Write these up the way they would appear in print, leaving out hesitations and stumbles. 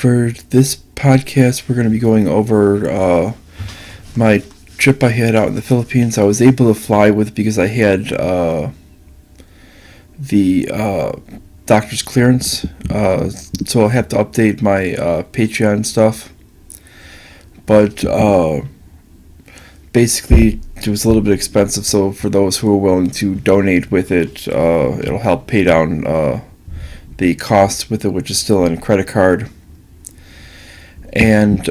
For this podcast, we're going to be going over my trip I had out in the Philippines. I was able to fly with because I had the doctor's clearance, so I'll have to update my Patreon stuff. But basically, it was a little bit expensive, so for those who are willing to donate with it, it'll help pay down the cost with it, which is still on a credit card. And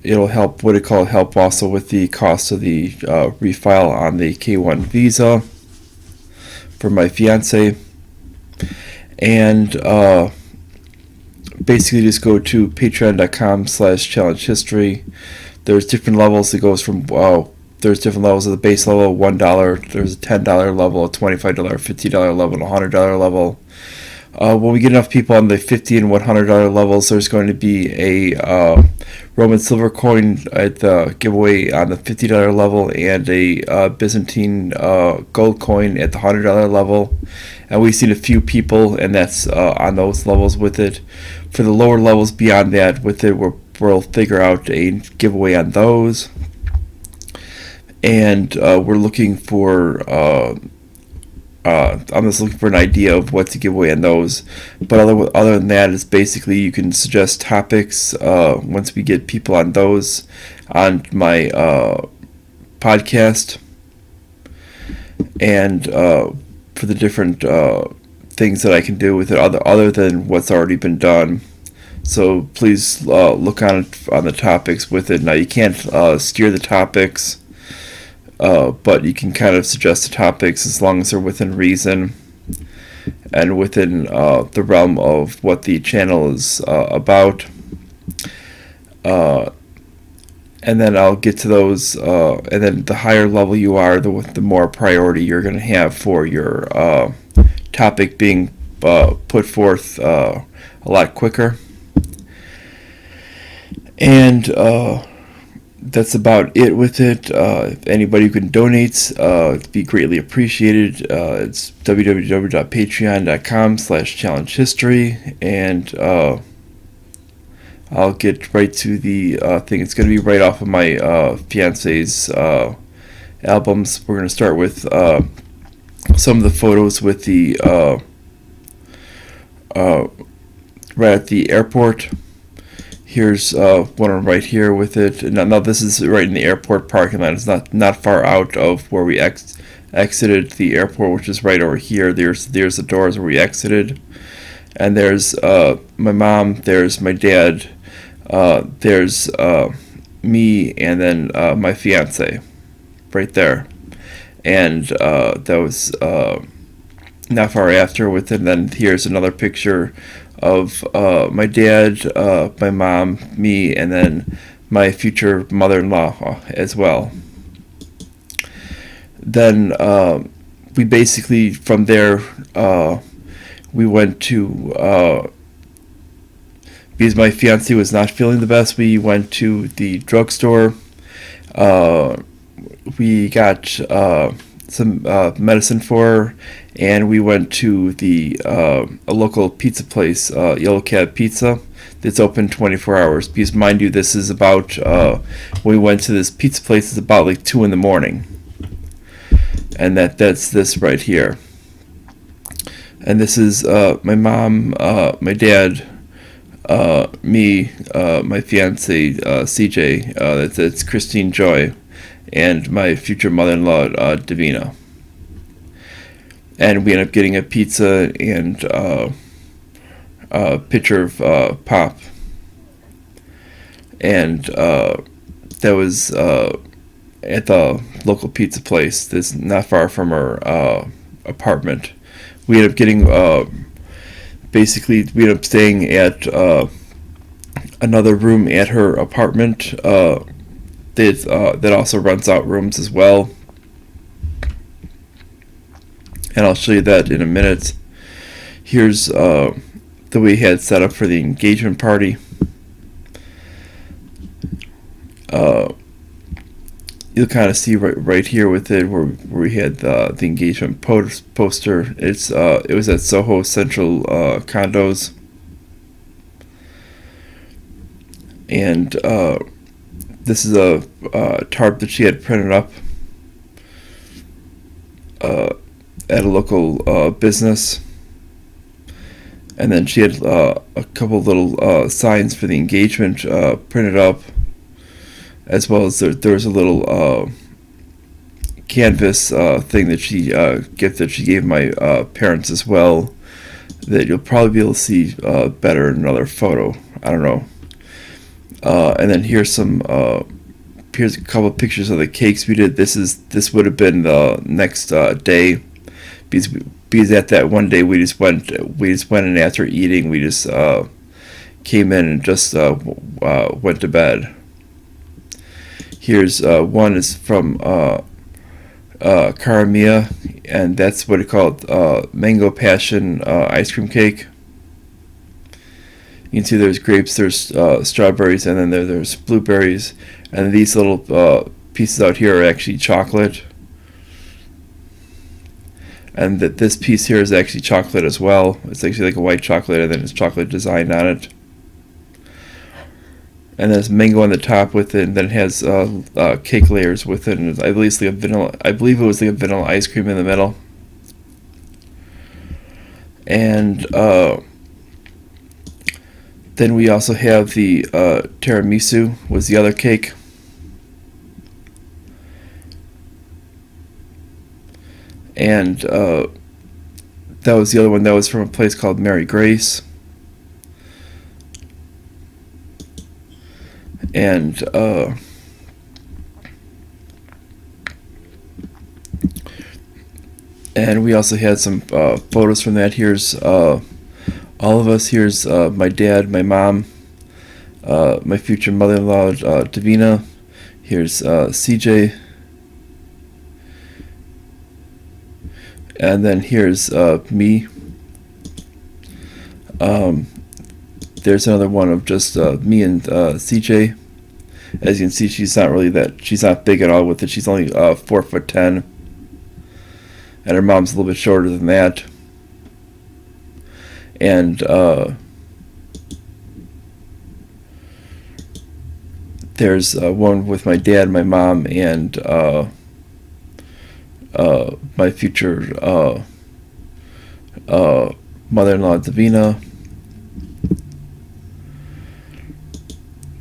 it'll help, help also with the cost of the refile on the K1 visa for my fiance. And basically just go to patreon.com/challengehistory. There's different levels. It goes from, there's different levels of the base level, $1, there's a $10 level, a $25, $50 level, and a $100 level. When we get enough people on the $50 and $100 levels, there's going to be a Roman silver coin at the giveaway on the $50 level and a Byzantine gold coin at the $100 level. And we've seen a few people, and that's on those levels with it. For the lower levels beyond that, with it, we'll figure out a giveaway on those. And we're looking for... I'm just looking for an idea of what to give away on those. But other than that, it's basically you can suggest topics once we get people on those on my podcast. And for the different things that I can do with it other than what's already been done. So please look on the topics with it. Now, you can't steer the topics. But you can kind of suggest the topics as long as they're within reason and within the realm of what the channel is about. And then I'll get to those. And then the higher level you are, the more priority you're going to have for your topic being put forth a lot quicker. And... that's about it with it. If anybody who can donate, it'd be greatly appreciated. It's www.patreon.com/challengehistory, and I'll get right to the thing. It's going to be right off of my fiance's albums. We're going to start with some of the photos with the right at the airport. Here's one right here with it. Now this is right in the airport parking lot. It's not far out of where we exited the airport, which is right over here. There's the doors where we exited, and there's my mom. There's my dad. There's me, and then my fiance, right there. And that was not far after with it. And then here's another picture of my dad, my mom, me, and then my future mother-in-law as well. Then we basically, from there, we went to, because my fiance was not feeling the best, we went to the drugstore. We got some medicine for her, and we went to a local pizza place, Yellow Cab Pizza. That's open 24 hours. Because mind you, this is about when we went to this pizza place, it's about like 2 a.m, and that's this right here. And this is my mom, my dad, me, my fiance CJ. That's Christine Joy, and my future mother-in-law Davina. And we ended up getting a pizza and a pitcher of pop. And that was at the local pizza place that's not far from our apartment. We ended up getting, basically, we ended up staying at another room at her apartment that also rents out rooms as well. And I'll show you that in a minute. Here's the way we had set up for the engagement party. You'll kind of see right here with it where we had the engagement poster. It was at Soho Central Condos. And this is a tarp that she had printed up at a local business. And then she had a couple little signs for the engagement printed up, as well as there was a little canvas thing that she gift that she gave my parents as well, that you'll probably be able to see better in another photo. I don't know. And then here's here's a couple of pictures of the cakes we did. This would have been the next day, because at that one day we just went and after eating we just came in and just went to bed. Here's one is from Caramia, and that's what it called, mango passion ice cream cake. You can see there's grapes, there's strawberries, and then there's blueberries, and these little pieces out here are actually chocolate. And that this piece here is actually chocolate as well. It's actually like a white chocolate, and then it's chocolate design on it. And there's mango on the top with it, and then it has cake layers with it, and I believe it's like a vanilla. I believe it was like a vanilla ice cream in the middle. And then we also have the tiramisu was the other cake. And that was the other one. That was from a place called Mary Grace. And we also had some photos from that. Here's all of us. Here's my dad, my mom, my future mother-in-law, Davina. Here's CJ. And then here's me. There's another one of just me and CJ. As you can see, she's not big at all with it. She's only 4'10", and her mom's a little bit shorter than that. And there's one with my dad, my mom, and my future mother-in-law, Davina.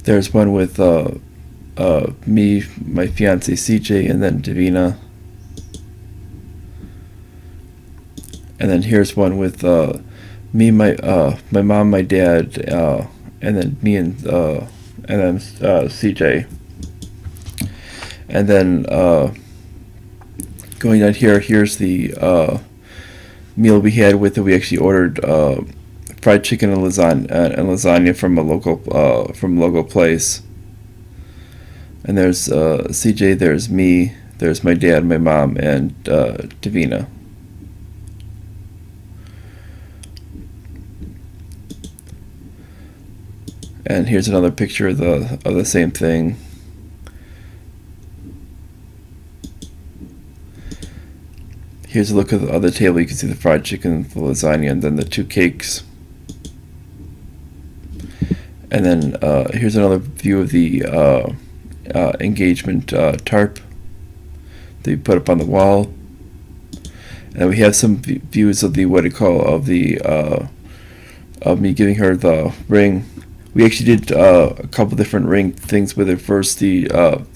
There's one with me, my fiance CJ, and then Davina. And then here's one with me, my mom, my dad, and then me and then CJ. And then going down here, here's the meal we had with it. We actually ordered fried chicken and lasagna from a local place. And there's CJ, there's me, there's my dad, my mom, and Davina. And here's another picture of the same thing. Here's a look at the other table. You can see the fried chicken, the lasagna, and then the two cakes. And then here's another view of the engagement tarp that you put up on the wall. And we have some views of the of me giving her the ring. We actually did a couple different ring things with it. First, the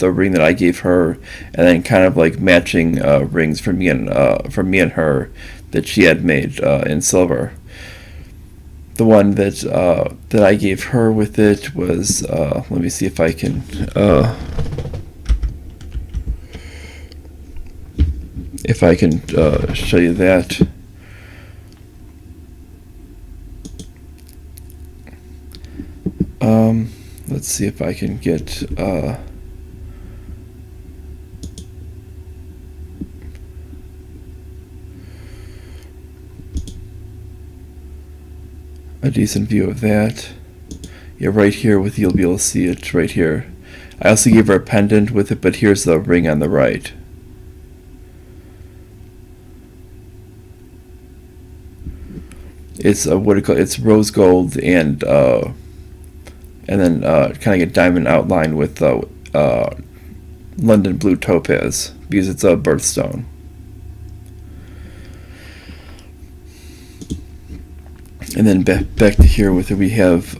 ring that I gave her, and then kind of like matching rings for me and her that she had made in silver. The one that I gave her with it was let me see if I can show you that. Let's see if I can get a decent view of that. Yeah, right here you'll be able to see it right here. I also gave her a pendant with it, but here's the ring on the right. It's it's rose gold and and then kind of a diamond outline with London blue topaz because it's a birthstone. And then back to here with it, we have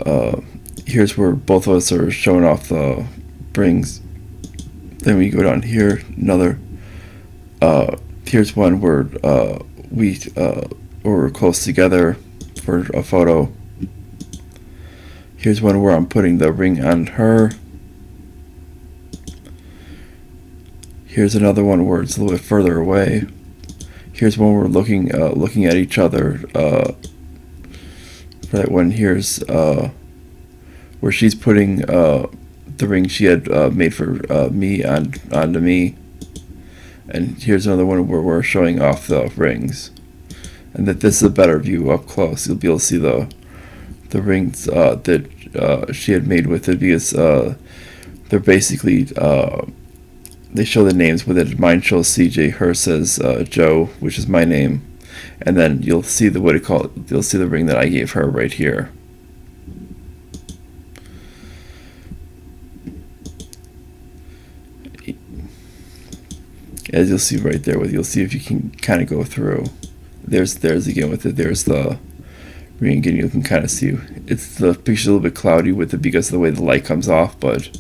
here's where both of us are showing off the rings. Then we go down here, another. Here's one where we're close together for a photo. Here's one where I'm putting the ring on her. Here's another one where it's a little bit further away. Here's one where we're looking at each other. For that one, here's where she's putting the ring she had made for me onto me. And here's another one where we're showing off the rings. And that this is a better view up close. You'll be able to see the rings that she had made with it, because they're basically they show the names with it. Mine shows CJ, hers says Joe, which is my name. And then you'll see you'll see the ring that I gave her right here. As you'll see right there, you'll see if you can kind of go through. There's again with it. There's the ring again. You can kind of see the picture's a little bit cloudy with it because of the way the light comes off, but.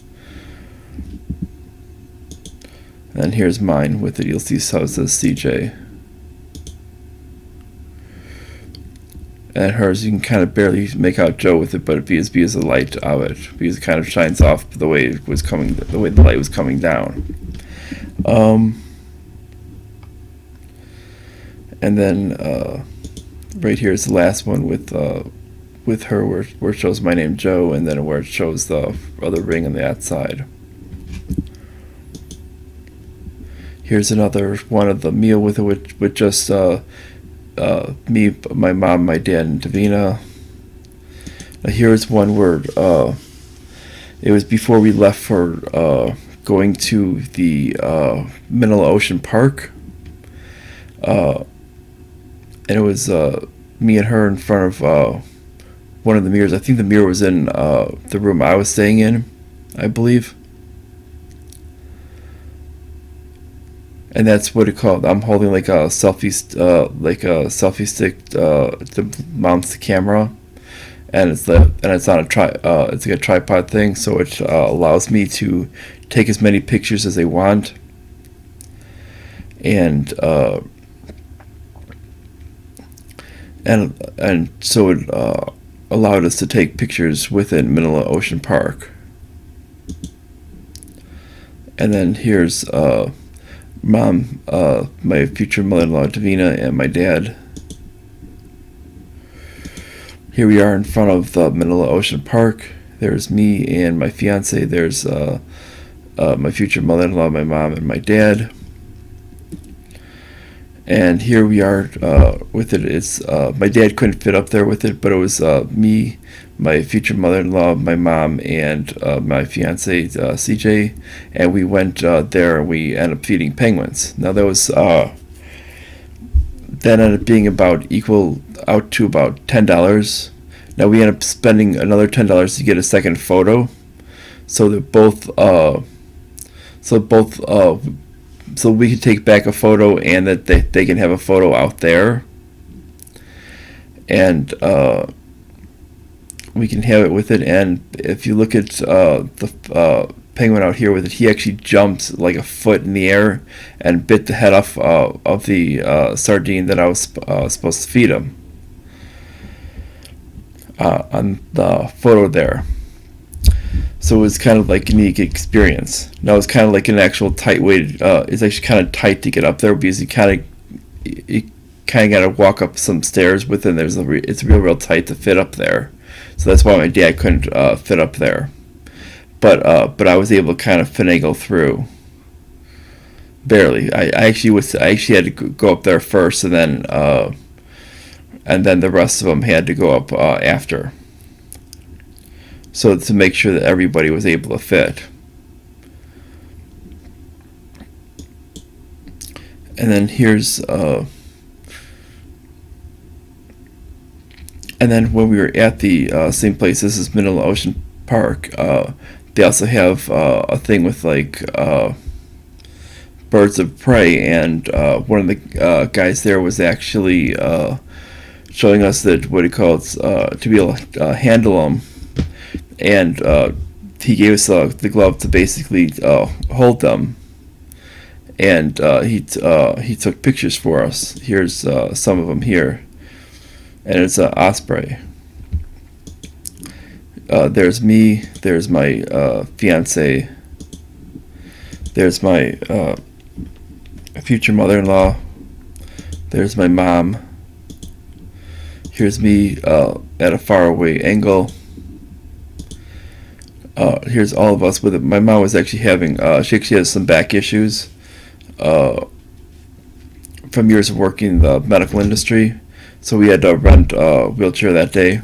And here's mine with it. You'll see how it says CJ. And hers, you can kind of barely make out Joe with it, but because the light of it, because it kind of shines off the way it was coming, the way the light was coming down. And then right here is the last one with her where it shows my name Joe, and then where it shows the other ring on the outside. Here's another one of the meal with it with just me, my mom, my dad, and Davina. Now here's one where it was before we left for going to the Manila Ocean Park. And it was me and her in front of one of the mirrors. I think the mirror was in the room I was staying in, I believe. And that's what it called. I'm holding like a selfie stick to mount the camera, and it's on it's like a tripod thing, so it allows me to take as many pictures as I want, and so it allowed us to take pictures within Manila Ocean Park. And then here's Mom, my future mother-in-law Davina, and my dad. Here we are in front of the Manila Ocean Park. There's me and my fiance. There's my future mother-in-law, my mom, and my dad. And here we are with it. It's my dad couldn't fit up there with it, but it was me, my future mother-in-law, my mom, and my fiance CJ, and we went there and we ended up feeding penguins. Now that was that ended up being equal out to about $10. Now we ended up spending another $10 to get a second photo, so that so we could take back a photo and that they can have a photo out there, and we can have it with it. And if you look at the penguin out here with it, he actually jumped like a foot in the air and bit the head off of the sardine that I was supposed to feed him on the photo there. So it was kind of like a unique experience. Now it's kind of like an actual tight way. It's actually kind of tight to get up there because you kind of got to walk up some stairs with it. It's real tight to fit up there. So that's why my dad couldn't fit up there. But I was able to kind of finagle through. Barely. I actually had to go up there first, and then the rest of them had to go up after. So to make sure that everybody was able to fit. And then here's and then when we were at the same place, this is Manila Ocean park. They also have a thing with like birds of prey, and one of the guys there was actually showing us that what he calls to be able to handle them, and he gave us the glove to basically hold them, and he took pictures for us. Here's some of them here, and it's an osprey. There's me. There's my fiance. There's my future mother-in-law. There's my mom. Here's me at a faraway angle. Here's all of us with it. My mom was actually having, she actually has some back issues from years of working in the medical industry. So we had to rent a wheelchair that day.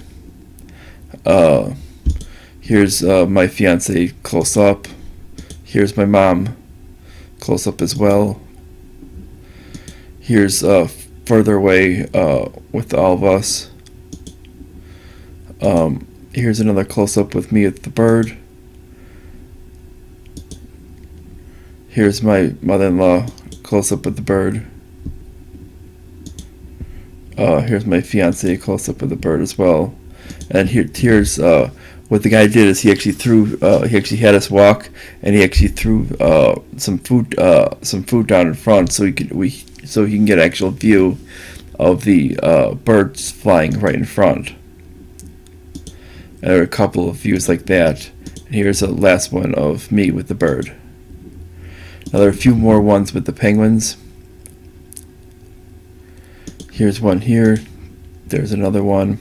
Here's my fiance close up. Here's my mom close up as well. Here's further away with all of us. Here's another close up with me with the bird. Here's my mother-in-law close up with the bird. Here's my fiance close up with the bird as well. And here's what the guy did is he actually had us walk, and he actually threw some food down in front so he can get an actual view of the birds flying right in front. And there are a couple of views like that. And here's the last one of me with the bird. Now there are a few more ones with the penguins. Here's one here. There's another one.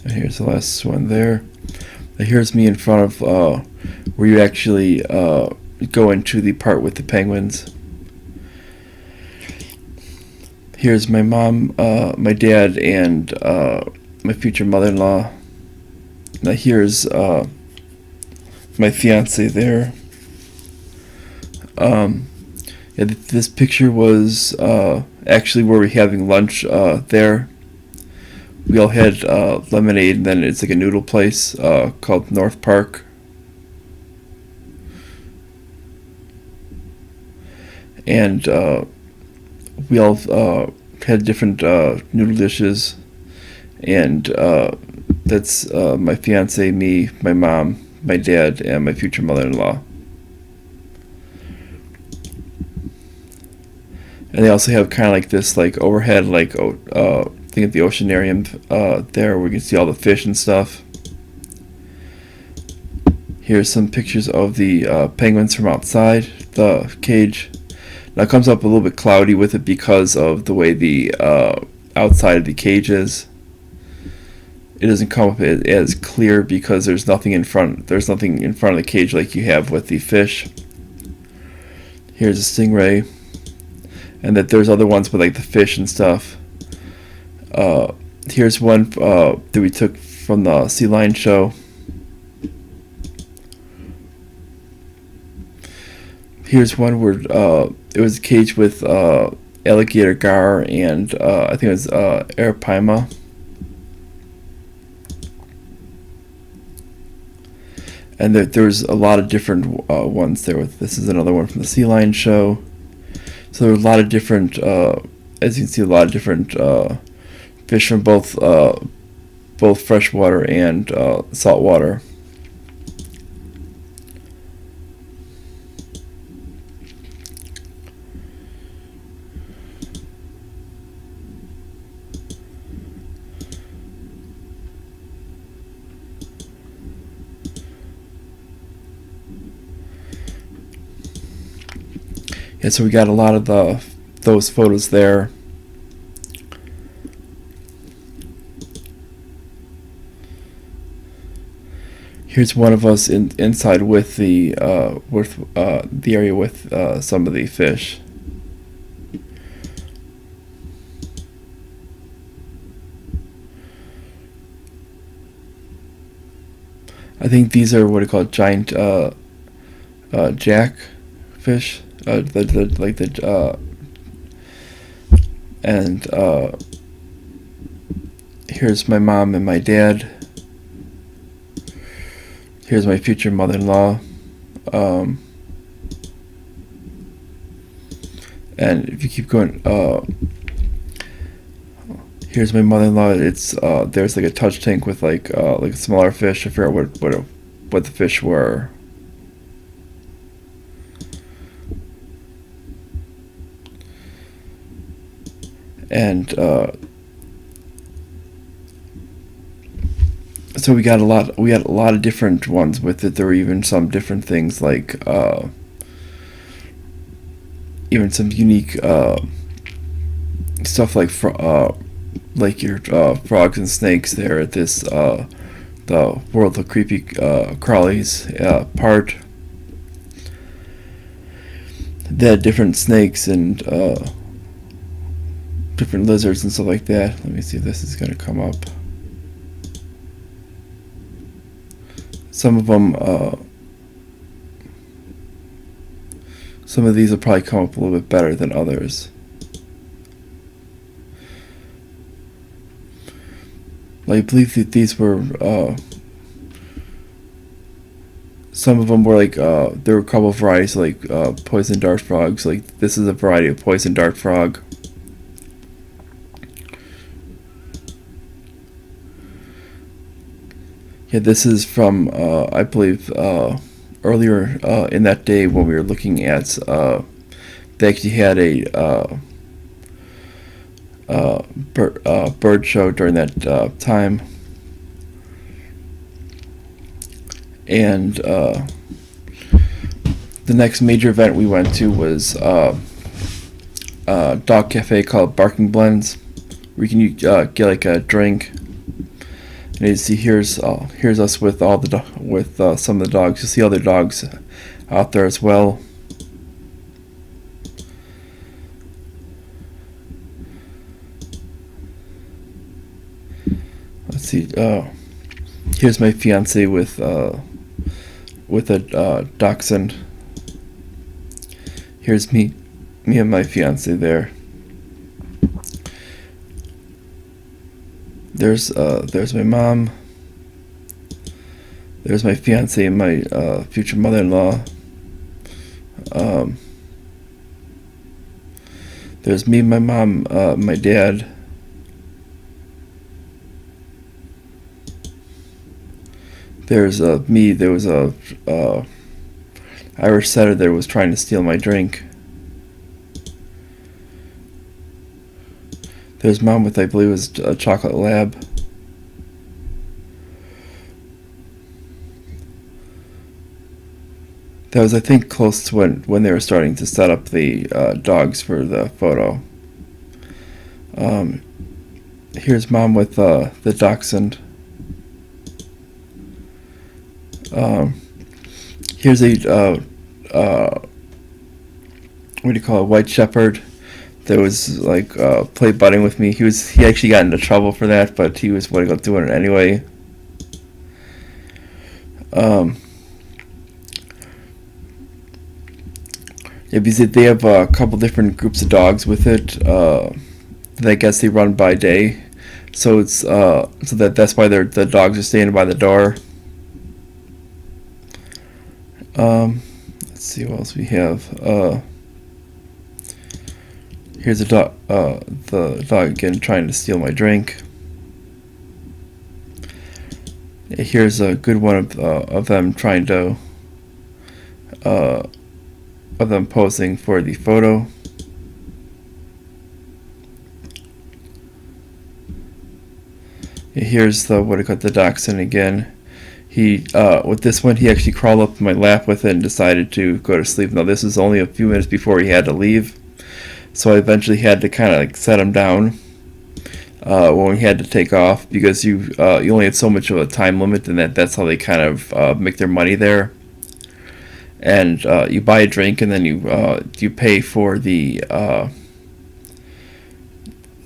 And here's the last one there. Now here's me in front of where you actually go into the part with the penguins. Here's my mom, my dad, and my future mother-in-law. Now here's my fiance there. This picture was actually where we're having lunch there. We all had lemonade, and then it's like a noodle place called North Park. And we all had different noodle dishes, and that's my fiance, me, my mom, my dad, and my future mother-in-law. And they also have kind of like this like overhead like thing at the oceanarium there where you can see all the fish and stuff. Here's some pictures of the penguins from outside the cage. Now it comes up a little bit cloudy with it because of the way the outside of the cage is. It doesn't come up as clear because there's nothing in front. There's nothing in front of the cage like you have with the fish. Here's a stingray, and that there's other ones with like the fish and stuff. Here's one that we took from the sea lion show. Here's one where it was a cage with alligator gar and I think it was arapaima. And there's a lot of different ones there. This is another one from the sea lion show. So there are a lot of different, as you can see, a lot of different fish from both freshwater and saltwater. Yeah, so we got a lot of those photos there. Here's one of us inside with the area with some of the fish. I think these are what are called giant jack fish. And here's my mom and my dad. Here's my future mother-in-law. And if you keep going, here's my mother-in-law. It's there's like a touch tank with like a smaller fish. I forgot what the fish were. And so we got a lot of different ones with it. There were even some different things like even some unique stuff like your frogs and snakes there at this the World of Creepy Crawlies part. They had different snakes and different lizards and stuff like that. Let me see if this is going to come up. Some of them, some of these will probably come up a little bit better than others. I believe that these were, some of them were like, there were a couple of varieties like poison dart frogs. Like this is a variety of poison dart frog. Yeah, this is from, I believe, earlier in that day when we were looking at, they actually had a bird show during that time. And the next major event we went to was a dog cafe called Barking Blends, where you can get like a drink. And you see here's us with all the some of the dogs. You see other dogs out there as well. Let's see. Here's my fiance with a dachshund. Here's me and my fiance there. There's my mom. There's my fiance and my future mother-in-law. There's me, my mom, my dad. There's me. There was a Irish setter that was trying to steal my drink. There's mom with, I believe it was a chocolate lab. That was, I think, close to when they were starting to set up the dogs for the photo. Here's mom with the dachshund. Here's a what do you call it, white shepherd that was like play butting with me. He actually got into trouble for that, but he was doing it anyway. Yeah, because they have a couple different groups of dogs with it. That I guess they run by day, so it's that's why the dogs are standing by the door. Let's see what else we have. Here's the dog again trying to steal my drink. Here's a good one of them trying to of them posing for the photo. Here's the dachshund again. He with this one he actually crawled up my lap with it and decided to go to sleep. Now this is only a few minutes before he had to leave, so I eventually had to kind of like set him down when we had to take off, because you only had so much of a time limit, and that's how they kind of make their money there. And you buy a drink and then you pay for the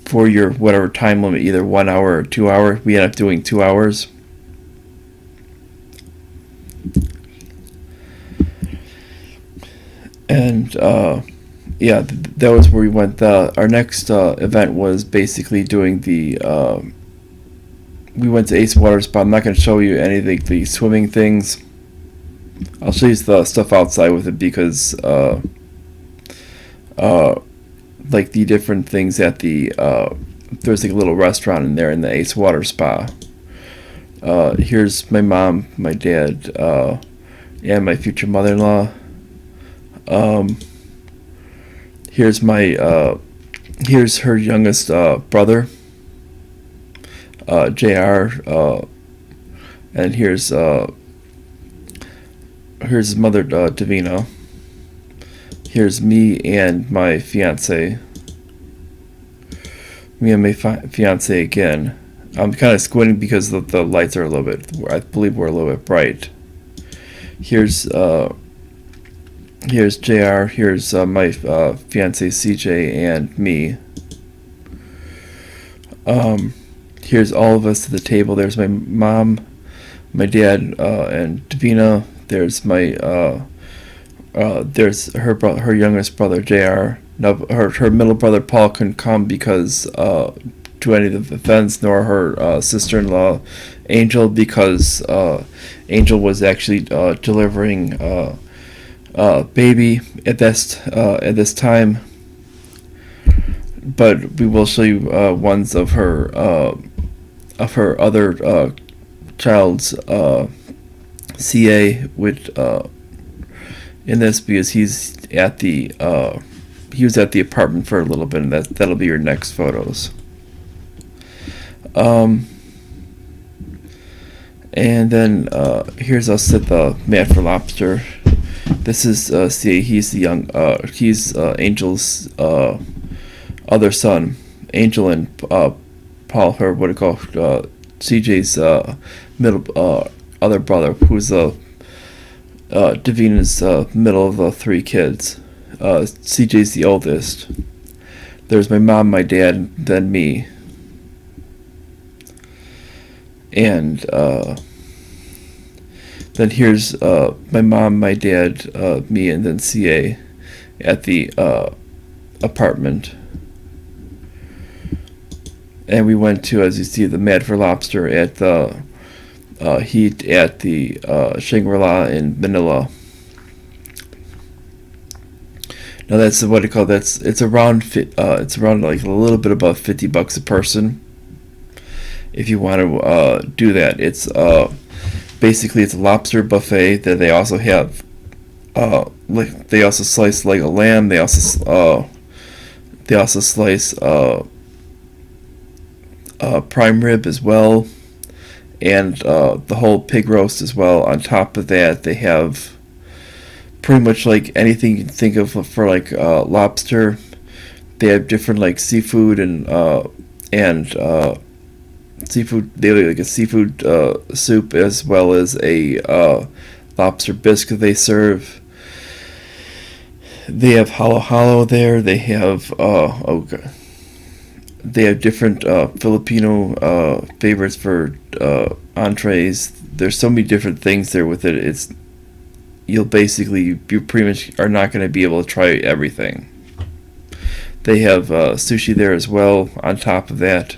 for your whatever time limit, either 1 hour or 2 hour. We ended up doing 2 hours. And yeah, that was where we went. Our next event was basically doing the. We went to Ace Water Spa. I'm not going to show you any of the swimming things. I'll show you the stuff outside with it because, like the different things at the. There's like a little restaurant in there in the Ace Water Spa. Here's my mom, my dad, and my future mother-in-law. Here's my here's her youngest brother, JR, and here's his mother, Davina. Here's me and my fiance. Me and my fiance again. I'm kind of squinting because the lights are a little bit. I believe we're a little bit bright. Here's JR. Here's my fiance CJ and me. Here's all of us at the table. There's my mom, my dad, and Davina. There's my there's her youngest brother JR. No, her middle brother Paul couldn't come because to any of the events, nor her sister-in-law Angel, because Angel was actually delivering baby at this time. But we will show you ones of her other child's CA with in this, because he was at the apartment for a little bit, and that'll be your next photos. And then here's us at the Mat for Lobster. This is CA. He's the he's Angel's other son. Angel and Paul, her what do you call CJ's middle other brother, who's Davina's middle of the three kids. CJ's the oldest. There's my mom, my dad, and then me. And then here's my mom, my dad, me, and then CA at the apartment. And we went to, as you see, the Mad for Lobster at the Heat at the Shangri-La in Manila. Now that's what I call it's around like a little bit above $50 a person. If you want to do that, it's basically it's a lobster buffet that they also have. They also slice like a lamb. They also slice prime rib as well, and the whole pig roast as well. On top of that, they have pretty much like anything you can think of for like lobster. They have different like seafood and seafood. They have like a seafood soup as well as a lobster biscuit they serve. They have halo there. They have they have different Filipino favorites for entrees. There's so many different things there with it. You pretty much are not going to be able to try everything. They have sushi there as well on top of that.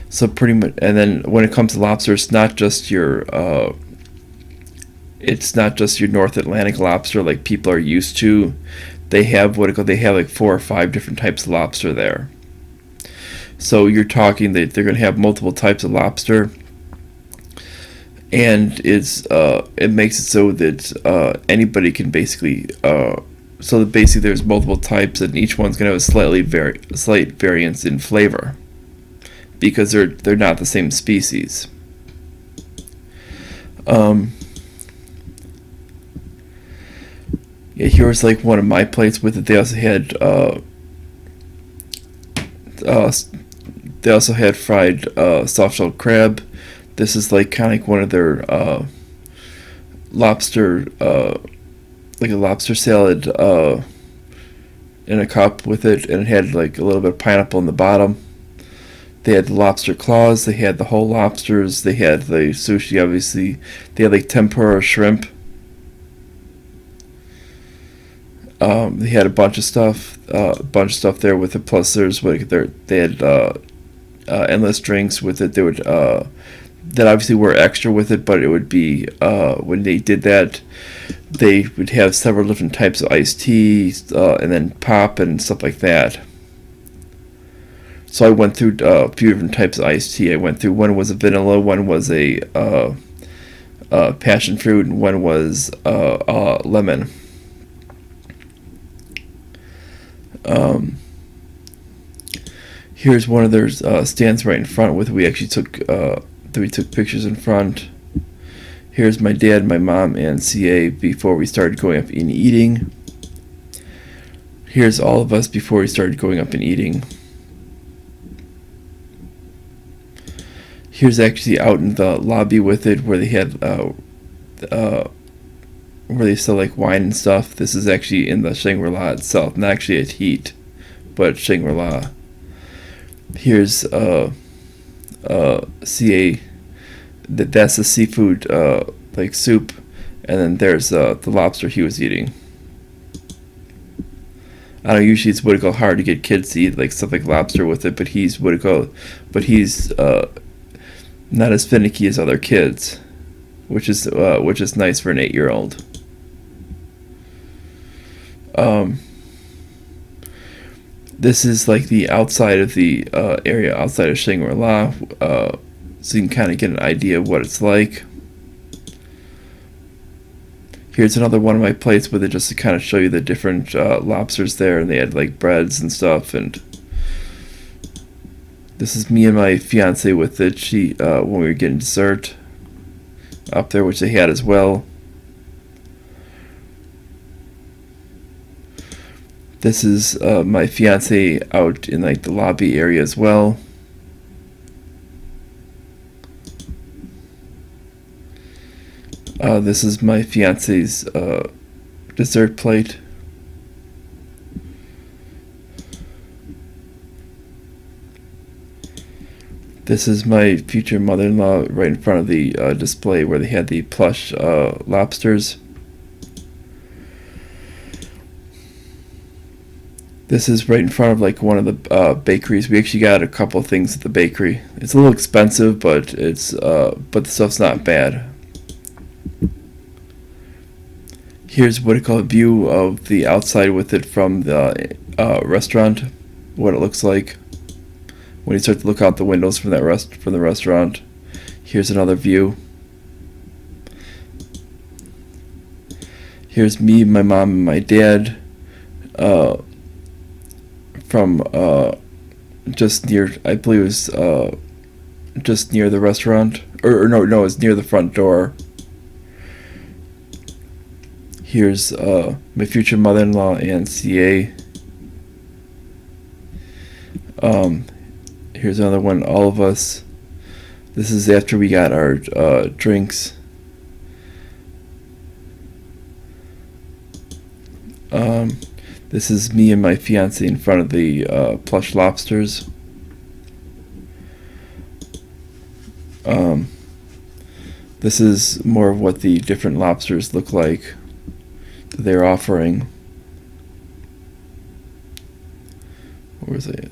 So pretty much, and then when it comes to lobster, it's not just your North Atlantic lobster like people are used to. They have they have like 4 or 5 different types of lobster there. So you're talking that they're going to have multiple types of lobster, and it makes it so that anybody can basically so that basically there's multiple types, and each one's going to have a slight variance in flavor because they're not the same species. Yeah, here's like one of my plates with it. They also had fried soft-shelled crab. This is like kind of like one of their lobster, like a lobster salad in a cup with it, and it had like a little bit of pineapple in the bottom. They had the lobster claws. They had the whole lobsters. They had the sushi, obviously. They had like tempura shrimp. They had a bunch of stuff, there with it. Plus, they had endless drinks with it. They would that obviously were extra with it, but it would be when they did that, they would have several different types of iced tea, and then pop and stuff like that. So I went through a few different types of iced tea. I went through, one was a vanilla, one was a passion fruit, and one was lemon. Here's one of their stands right in front with we actually took pictures in front. Here's my dad, my mom, and CA before we started going up and eating. Here's all of us before we started going up and eating. Here's actually out in the lobby with it, where they had where they sell like wine and stuff. This is actually in the Shangri-La itself, not actually at Heat, but Shangri-La. Here's CA. That's the seafood like soup, and then there's the lobster he was eating. I don't know, usually it's what it go hard to get kids to eat like stuff like lobster with it, but he's not as finicky as other kids, which is nice for an 8-year-old. This is like the outside of the area outside of Shangri-La, so you can kind of get an idea of what it's like. Here's another one of my plates with it, just to kind of show you the different lobsters there, and they had like breads and stuff. And this is me and my fiance with it. She when we were getting dessert up there, which they had as well. This is my fiance out in like the lobby area as well. This is my fiance's dessert plate. This is my future mother-in-law right in front of the display where they had the plush lobsters. This is right in front of like one of the bakeries. We actually got a couple of things at the bakery. It's a little expensive, but the stuff's not bad. Here's what I call a view of the outside with it from the restaurant, what it looks like when you start to look out the windows from the restaurant. Here's another view. Here's me, my mom, and my dad from just near, I believe it was just near the restaurant, or no, it was near the front door. Here's my future mother-in-law and CA. Here's another one, all of us. This is after we got our drinks. This is me and my fiance in front of the plush lobsters. This is more of what the different lobsters look like that they're offering. Where is it?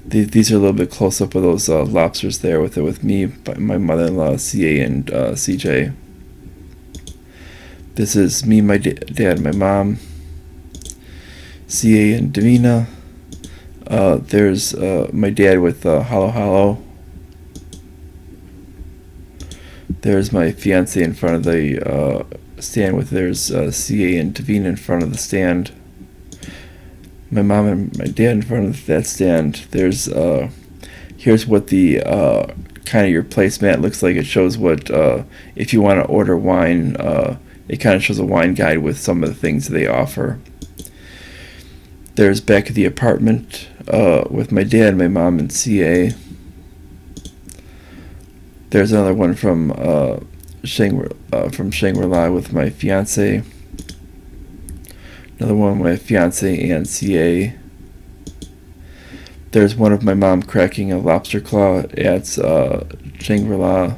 These are a little bit close up of those lobsters there with me, my mother-in-law, CA, and CJ. This is me, my dad, my mom, CA, and Davina. There's my dad with Halo Halo. There's my fiance in front of the stand there's CA and Davina in front of the stand. My mom and my dad in front of that stand. There's here's what the kind of your placemat looks like. It shows what if you want to order wine, it kind of shows a wine guide with some of the things they offer. There's back at the apartment with my dad, my mom, and CA. There's another one from Shangri-La with my fiance. Another one with my fiance and CA. There's one of my mom cracking a lobster claw at Shangri-La.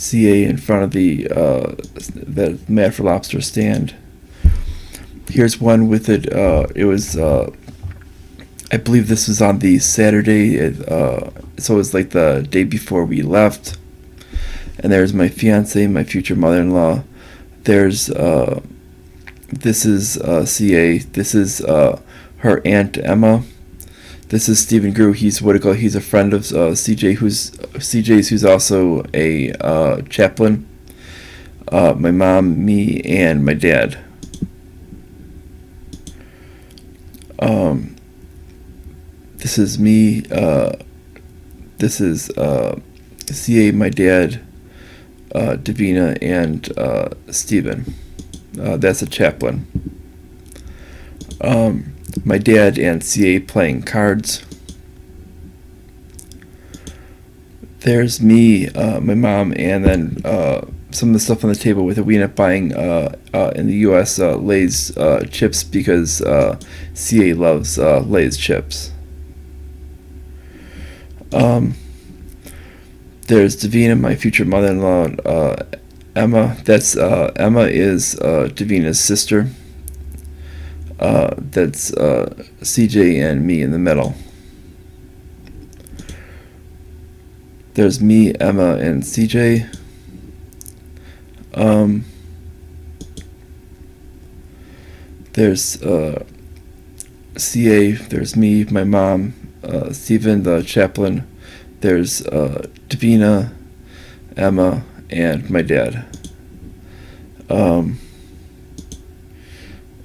CA in front of the Mad for Lobster stand. Here's one with it. It was, I believe this was on the Saturday, so it was like the day before we left. And there's my fiance, my future mother-in-law. There's, this is CA. This is her Aunt Emma. This is Stephen Grew. He's he's a friend of CJ's, who's also a chaplain. My mom, me, and my dad. This is me. This is CA, my dad, Davina, and Stephen. That's a chaplain. My dad and CA playing cards. There's me, my mom, and then some of the stuff on the table with it. We ended up buying in the U.S. Lay's chips because CA loves Lay's chips. There's Davina, my future mother-in-law, Emma. That's Emma is Davina's sister. That's CJ and me in the middle. There's me, Emma, and CJ. There's CA. There's me, my mom, Stephen, the chaplain. There's Davina, Emma, and my dad.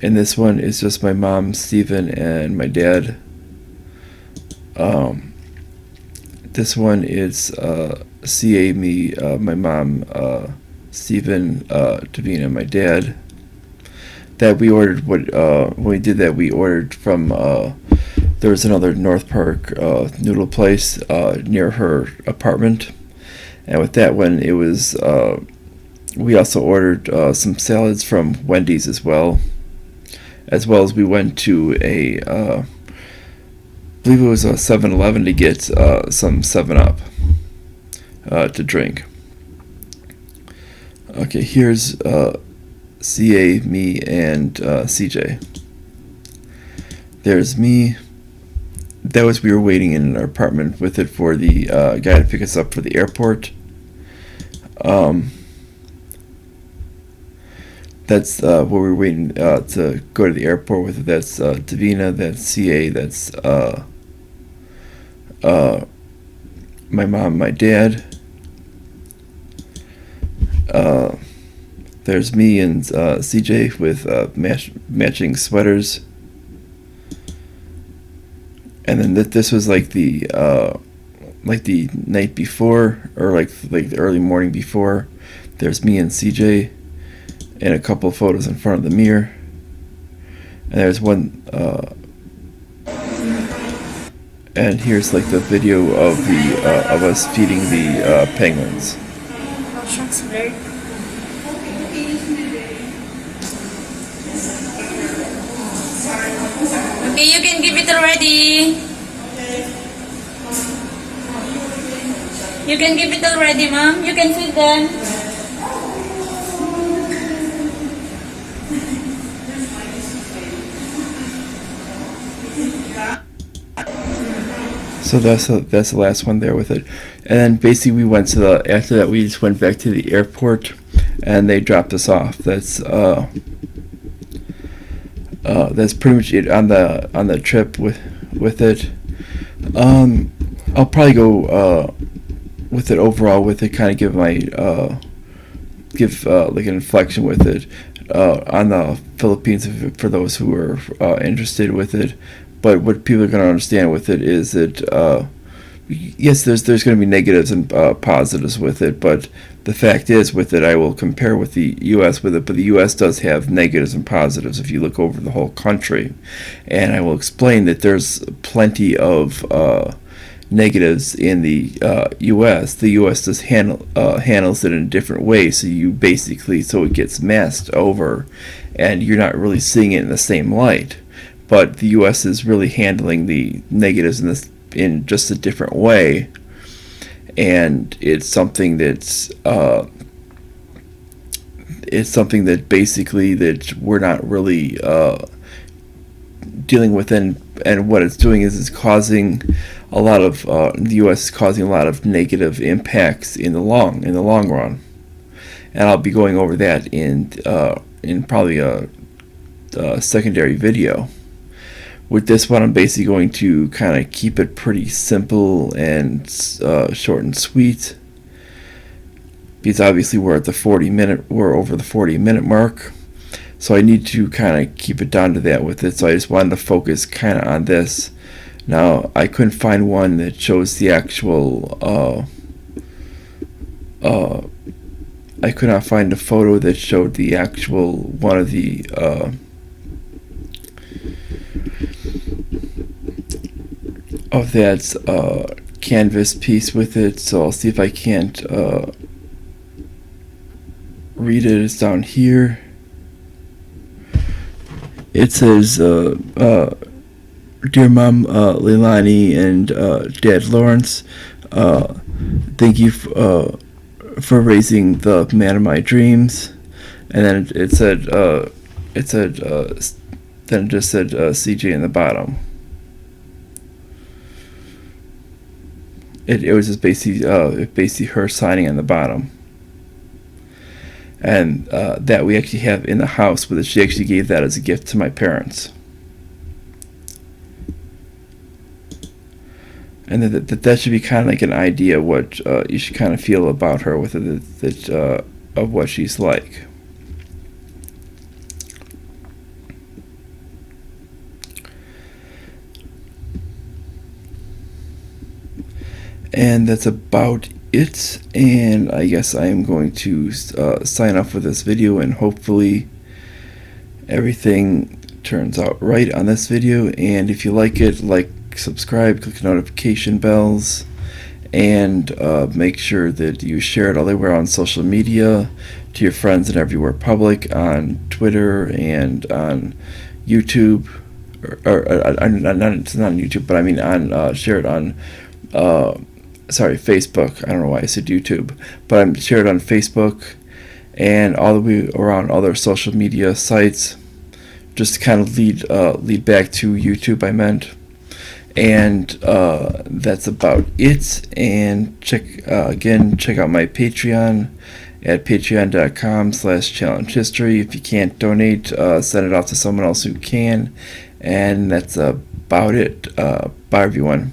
And this one is just my mom, Stephen, and my dad. This one is CA, me, my mom, Stephen, Davina, and my dad. That we ordered, when we did that, we ordered from, there was another North Park noodle place near her apartment. And with that one, it was, we also ordered some salads from Wendy's as well as we went to I believe it was a 7-Eleven to get some 7-Up to drink. Okay, here's CA, me, and CJ. There's me. That was, we were waiting in our apartment with it for the guy to pick us up for the airport. That's where we were waiting to go to the airport with it. That's Davina, that's CA, that's my mom, my dad. There's me and CJ with matching sweaters. And then this was like the night before, or like the early morning before. There's me and CJ, and a couple of photos in front of the mirror. And there's one, and here's like the video of the of us feeding the penguins. Okay, you can give it already. You can give it already, ma'am. You can feed them. So that's the last one there with it. And then basically we went to after that we just went back to the airport and they dropped us off. That's pretty much it on the trip with it. I'll probably go with it overall with it, kind of give my like an inflection with it on the Philippines for those who are interested with it. But what people are going to understand with it is that yes, there's going to be negatives and positives with it, but the fact is with it, I will compare with the U.S. with it, but the U.S. does have negatives and positives if you look over the whole country, and I will explain that there's plenty of negatives in the U.S. The U.S. does handles it in a different way, so it gets masked over, and you're not really seeing it in the same light. But the U.S. is really handling the negatives in just a different way, and it's something that basically that we're not really dealing with, and what it's doing is it's causing a lot of the U.S. is causing a lot of negative impacts in the long run, and I'll be going over that in probably a secondary video. With this one, I'm basically going to kind of keep it pretty simple and short and sweet, because obviously we're over the 40-minute mark, so I need to kind of keep it down to that with it. So I just wanted to focus kind of on this. Now, I couldn't find one that shows the actual I could not find a photo that showed the actual one of the of that canvas piece with it. So I'll see if I can't read it. It's down here. It says, "Dear Mom, Leilani, and Dad Lawrence, thank you for raising the man of my dreams." And then it said, then it just said CJ in the bottom. It was just basically her signing on the bottom. And that we actually have in the house, but she actually gave that as a gift to my parents. And that should be kind of like an idea what you should kind of feel about her, with it, of what she's like. And that's about it, and I guess I am going to sign off with this video, and hopefully everything turns out right on this video. And if you like it, subscribe, click notification bells, and make sure that you share it all everywhere on social media to your friends and everywhere public, on Twitter and on YouTube, or not on YouTube, but I mean on share it on Facebook. I don't know why I said YouTube, but I'm shared on Facebook and all the way around other social media sites, just to kind of lead back to YouTube, I meant. And that's about it. And check out my Patreon at patreon.com/challengehistory. If you can't donate, send it off to someone else who can. And that's about it. Bye, everyone.